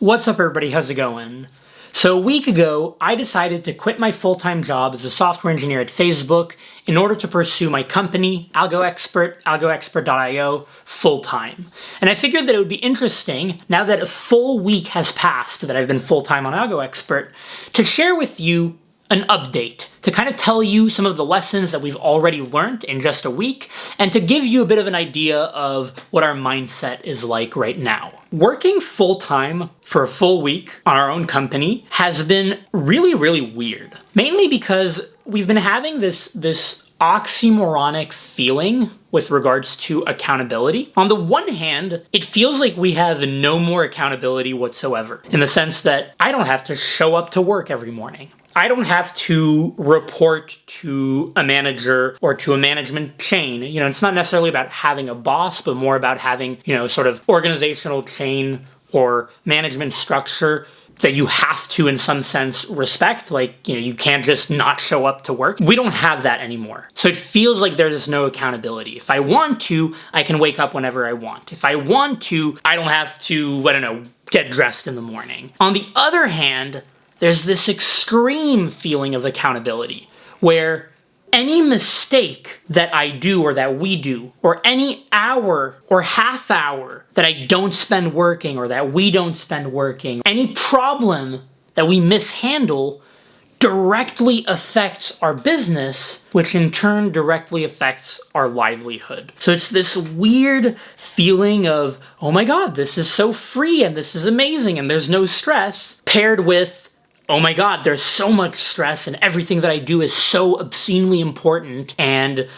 What's up, everybody? How's it going? So a week ago, I decided to quit my full-time job as a software engineer at Facebook in order to pursue my company, AlgoExpert, AlgoExpert.io, full-time. And I figured that it would be interesting, now that a full week has passed that I've been full-time on AlgoExpert, to share with you an update, to kind of tell you some of the lessons that we've already learned in just a week, and to give you a bit of an idea of what our mindset is like right now. Working full-time for a full week on our own company has been really, really weird. Mainly because we've been having this oxymoronic feeling with regards to accountability. On the one hand, it feels like we have no more accountability whatsoever, in the sense that I don't have to show up to work every morning. I don't have to report to a manager or to a management chain. It's not necessarily about having a boss, but more about having, sort of organizational chain or management structure that you have to, in some sense, respect. Like, you can't just not show up to work. We don't have that anymore. So it feels like there's no accountability. If I want to, I can wake up whenever I want. If I want to, I don't have to, get dressed in the morning. On the other hand, there's this extreme feeling of accountability where any mistake that I do or that we do, or any hour or half hour that I don't spend working or that we don't spend working, any problem that we mishandle directly affects our business, which in turn directly affects our livelihood. So it's this weird feeling of, oh my God, this is so free and this is amazing and there's no stress, paired with, oh my God, there's so much stress and everything that I do is so obscenely important and,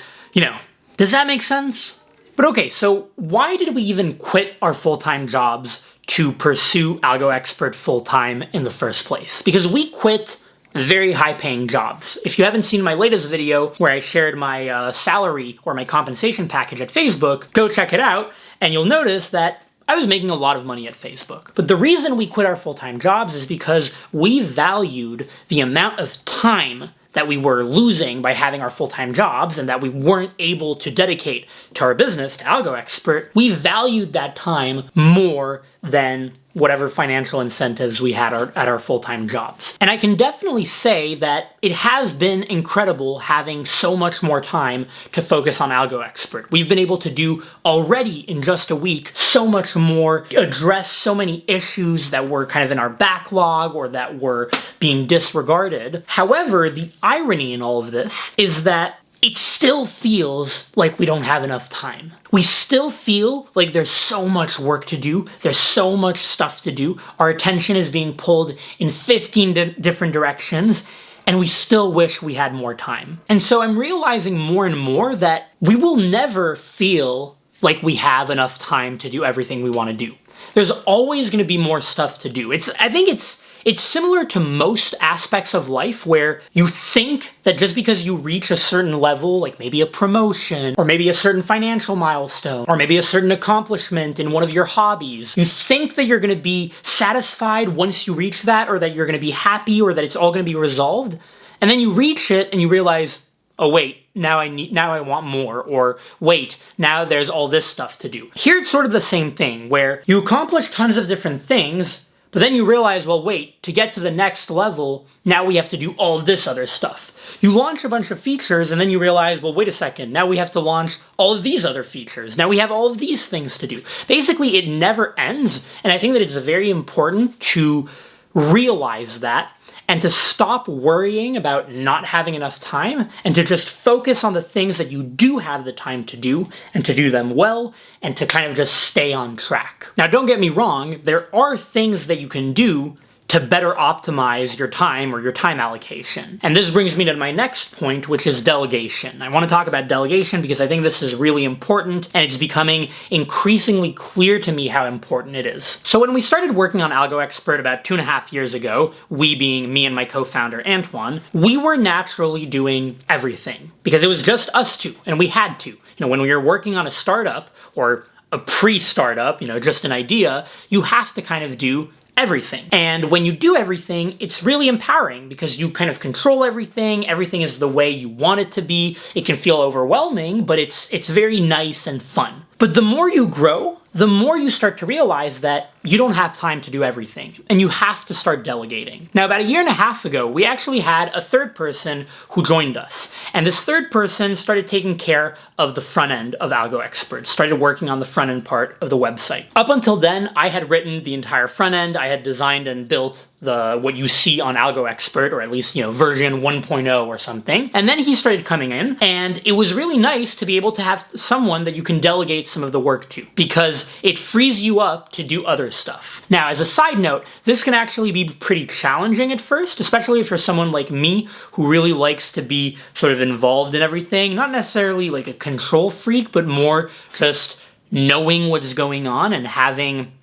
does that make sense? But okay, so why did we even quit our full-time jobs to pursue AlgoExpert full-time in the first place? Because we quit very high-paying jobs. If you haven't seen my latest video where I shared my salary or my compensation package at Facebook, go check it out and you'll notice that I was making a lot of money at Facebook. But the reason we quit our full-time jobs is because we valued the amount of time that we were losing by having our full-time jobs and that we weren't able to dedicate to our business, to AlgoExpert. We valued that time more than whatever financial incentives we had at our full-time jobs. And I can definitely say that it has been incredible having so much more time to focus on AlgoExpert. We've been able to do already in just a week so much more, address so many issues that were kind of in our backlog or that were being disregarded. However, the irony in all of this is that it still feels like we don't have enough time. We still feel like there's so much work to do. There's so much stuff to do. Our attention is being pulled in 15 different directions, and we still wish we had more time. And so I'm realizing more and more that we will never feel like we have enough time to do everything we want to do. There's always going to be more stuff to do. I think it's similar to most aspects of life where you think that just because you reach a certain level, like maybe a promotion, or maybe a certain financial milestone, or maybe a certain accomplishment in one of your hobbies, you think that you're going to be satisfied once you reach that, or that you're going to be happy, or that it's all going to be resolved. And then you reach it and you realize, oh wait, now I want more, or wait, now there's all this stuff to do. Here it's sort of the same thing, where you accomplish tons of different things, but then you realize, well, wait, to get to the next level, now we have to do all of this other stuff. You launch a bunch of features, and then you realize, well, wait a second, now we have to launch all of these other features. Now we have all of these things to do. Basically, it never ends, and I think that it's very important to realize that and to stop worrying about not having enough time and to just focus on the things that you do have the time to do and to do them well and to kind of just stay on track. Now, don't get me wrong, there are things that you can do to better optimize your time or your time allocation. And this brings me to my next point, which is delegation. I want to talk about delegation because I think this is really important and it's becoming increasingly clear to me how important it is. So when we started working on AlgoExpert about 2.5 years ago, we being me and my co-founder Antoine, we were naturally doing everything because it was just us two and we had to. When we were working on a startup or a pre-startup, just an idea, you have to kind of do everything. And when you do everything, it's really empowering because you kind of control everything. Everything is the way you want it to be. It can feel overwhelming, but it's very nice and fun. But the more you grow, the more you start to realize that you don't have time to do everything, and you have to start delegating. Now, about a year and a half ago, we actually had a third person who joined us, and this third person started taking care of the front end of AlgoExpert, started working on the front end part of the website. Up until then, I had written the entire front end, I had designed and built what you see on AlgoExpert, or at least, version 1.0 or something. And then he started coming in, and it was really nice to be able to have someone that you can delegate some of the work to, because it frees you up to do other stuff. Now, as a side note, this can actually be pretty challenging at first, especially if you're someone like me who really likes to be sort of involved in everything, not necessarily like a control freak, but more just knowing what's going on and having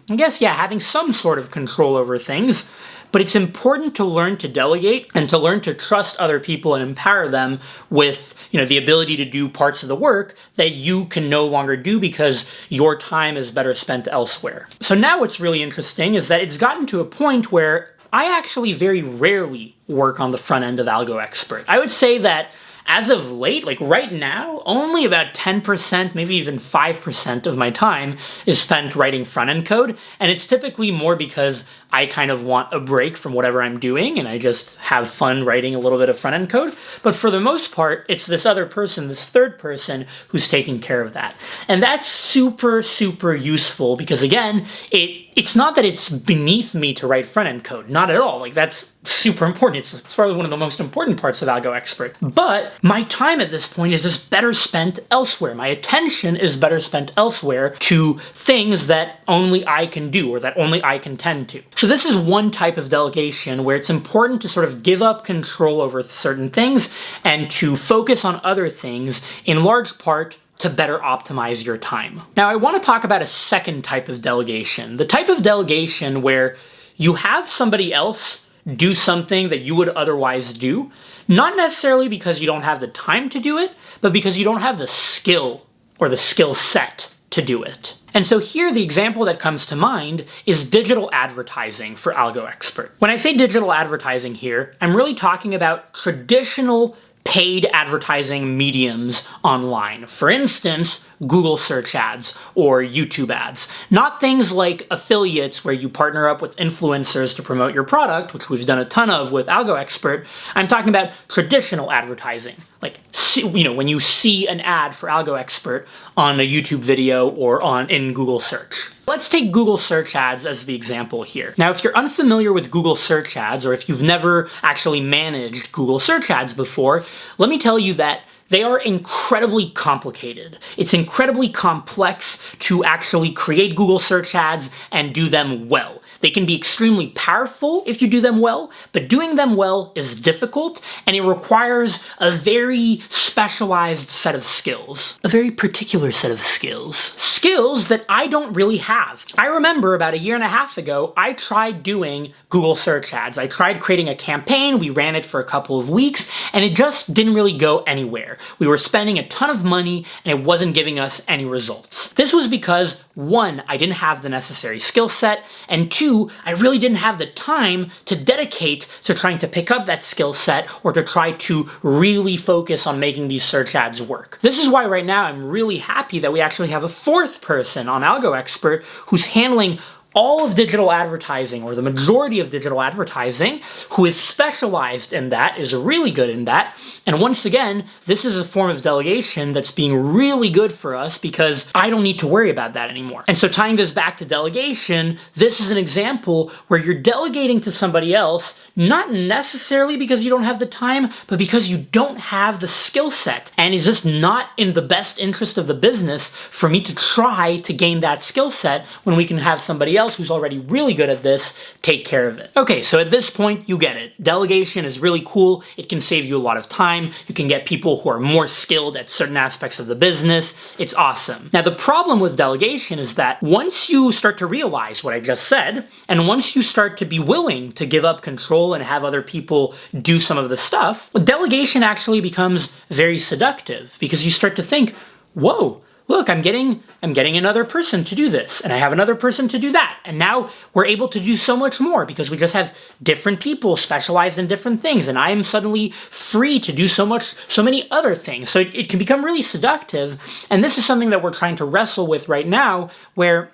some sort of control over things. But it's important to learn to delegate and to learn to trust other people and empower them with, the ability to do parts of the work that you can no longer do because your time is better spent elsewhere. So now what's really interesting is that it's gotten to a point where I actually very rarely work on the front end of AlgoExpert. I would say that as of late, like right now, only about 10%, maybe even 5% of my time is spent writing front-end code, and it's typically more because I kind of want a break from whatever I'm doing, and I just have fun writing a little bit of front-end code. But for the most part, it's this other person, this third person, who's taking care of that. And that's super, super useful because, again, it's not that it's beneath me to write front-end code. Not at all. Like, that's super important. It's probably one of the most important parts of AlgoExpert. But my time at this point is just better spent elsewhere. My attention is better spent elsewhere to things that only I can do or that only I can tend to. So this is one type of delegation where it's important to sort of give up control over certain things and to focus on other things, in large part to better optimize your time. Now, I want to talk about a second type of delegation, the type of delegation where you have somebody else do something that you would otherwise do, not necessarily because you don't have the time to do it, but because you don't have the skill or the skill set to do it. And so here, the example that comes to mind is digital advertising for AlgoExpert. When I say digital advertising here, I'm really talking about traditional paid advertising mediums online. For instance, Google search ads or YouTube ads. Not things like affiliates where you partner up with influencers to promote your product, which we've done a ton of with AlgoExpert. I'm talking about traditional advertising. Like, when you see an ad for AlgoExpert on a YouTube video or in Google search. Let's take Google search ads as the example here. Now, if you're unfamiliar with Google search ads, or if you've never actually managed Google search ads before, let me tell you that they are incredibly complicated. It's incredibly complex to actually create Google search ads and do them well. They can be extremely powerful if you do them well, but doing them well is difficult, and it requires a very specialized set of skills. A very particular set of skills. Skills that I don't really have. I remember about a year and a half ago, I tried doing Google search ads. I tried creating a campaign, we ran it for a couple of weeks, and it just didn't really go anywhere. We were spending a ton of money, and it wasn't giving us any results. This was because, one, I didn't have the necessary skill set, and two, I really didn't have the time to dedicate to trying to pick up that skill set or to try to really focus on making these search ads work. This is why right now I'm really happy that we actually have a fourth person on AlgoExpert who's handling all of digital advertising, or the majority of digital advertising, who is specialized in that, is really good in that. And once again, this is a form of delegation that's being really good for us because I don't need to worry about that anymore. And so tying this back to delegation, this is an example where you're delegating to somebody else, not necessarily because you don't have the time, but because you don't have the skill set. And it's just not in the best interest of the business for me to try to gain that skill set when we can have somebody else who's already really good at this take care of it. Okay, so at this point, you get it. Delegation is really cool. It can save you a lot of time. You can get people who are more skilled at certain aspects of the business. It's awesome. Now, the problem with delegation is that once you start to realize what I just said, and once you start to be willing to give up control and have other people do some of the stuff, delegation actually becomes very seductive because you start to think, whoa, look, I'm getting another person to do this, and I have another person to do that, and now we're able to do so much more because we just have different people specialized in different things, and I am suddenly free to do so many other things. So it can become really seductive, and this is something that we're trying to wrestle with right now, where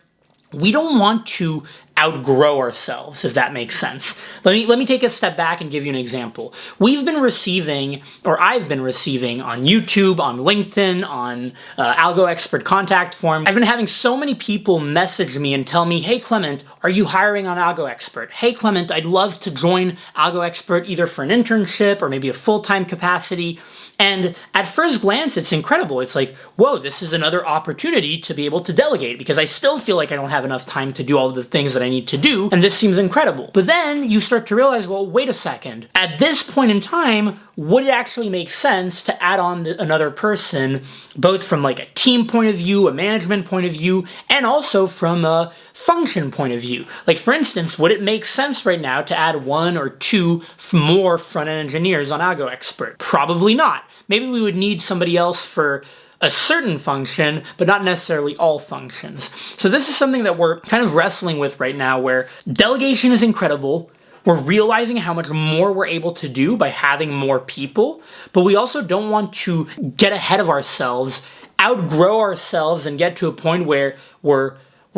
we don't want to outgrow ourselves, if that makes sense. Let me take a step back and give you an example. I've been receiving on YouTube, on LinkedIn, on Algo Expert contact form. I've been having so many people message me and tell me, hey Clement, are you hiring on Algo Expert? Hey Clement, I'd love to join Algo Expert either for an internship or maybe a full-time capacity. And at first glance, it's incredible. It's like, whoa, this is another opportunity to be able to delegate because I still feel like I don't have enough time to do all of the things that I need to do, and this seems incredible. But then you start to realize, well, wait a second. At this point in time, would it actually make sense to add on another person, both from like a team point of view, a management point of view, and also from a function point of view? Like for instance, would it make sense right now to add 1 or 2 more front-end engineers on Algo Expert? Probably not. Maybe we would need somebody else for a certain function, but not necessarily all functions. So this is something that we're kind of wrestling with right now, where delegation is incredible. We're realizing how much more we're able to do by having more people, but we also don't want to get ahead of ourselves, outgrow ourselves, and get to a point where we're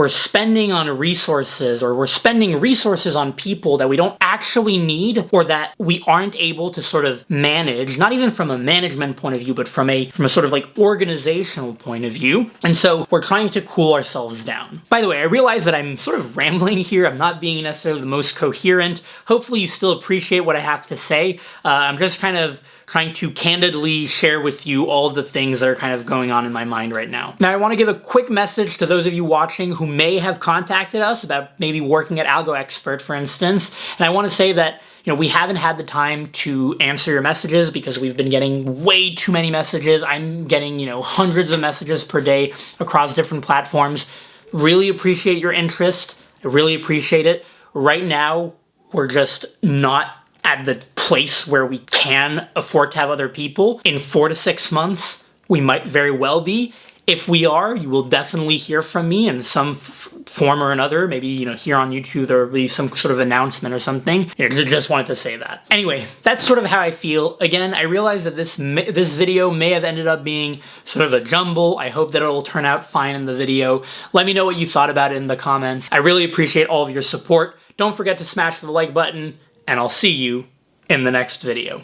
spending on resources, or we're spending resources on people that we don't actually need, or that we aren't able to sort of manage, not even from a management point of view, but from a sort of like organizational point of view. And so we're trying to cool ourselves down. By the way, I realize that I'm sort of rambling here. I'm not being necessarily the most coherent. Hopefully you still appreciate what I have to say. I'm just kind of trying to candidly share with you all of the things that are kind of going on in my mind right now. Now, I want to give a quick message to those of you watching who may have contacted us about maybe working at Algo Expert, for instance. And I want to say that, we haven't had the time to answer your messages because we've been getting way too many messages. I'm getting, hundreds of messages per day across different platforms. Really appreciate your interest. I really appreciate it. Right now, we're just not at the place where we can afford to have other people. In 4 to 6 months, we might very well be. If we are, you will definitely hear from me in some form or another. Maybe, here on YouTube, there will be some sort of announcement or something. Just wanted to say that. Anyway, that's sort of how I feel. Again, I realize that this video may have ended up being sort of a jumble. I hope that it will turn out fine in the video. Let me know what you thought about it in the comments. I really appreciate all of your support. Don't forget to smash the like button, and I'll see you in the next video.